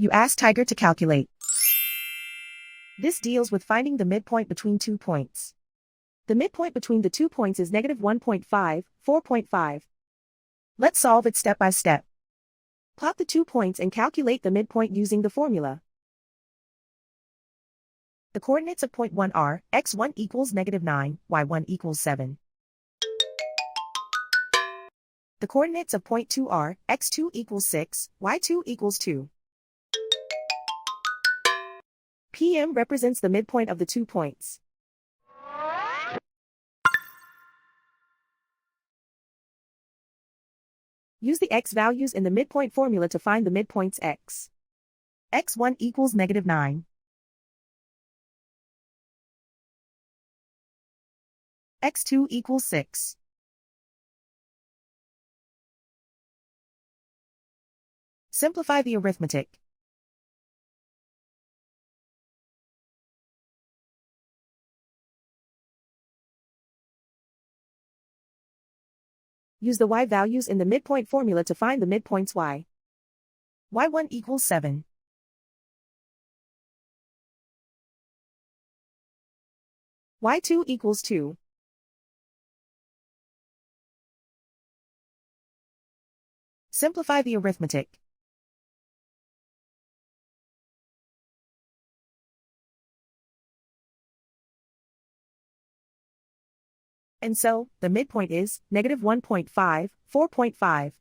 You ask Tiger to calculate. This deals with finding the midpoint between 2 points. The midpoint between the 2 points is negative 1.5, 4.5. Let's solve it step by step. Plot the 2 points and calculate the midpoint using the formula. The coordinates of point 1 are, x1 equals negative 9, y1 equals 7. The coordinates of point 2 are, x2 equals 6, y2 equals 2. PM represents the midpoint of the 2 points. Use the x values in the midpoint formula to find the midpoints x. x1 equals negative 9. x2 equals 6. Simplify the arithmetic. Use the y values in the midpoint formula to find the midpoints y. y1 equals 7. y2 equals 2. Simplify the arithmetic. And so, the midpoint is negative 1.5, 4.5.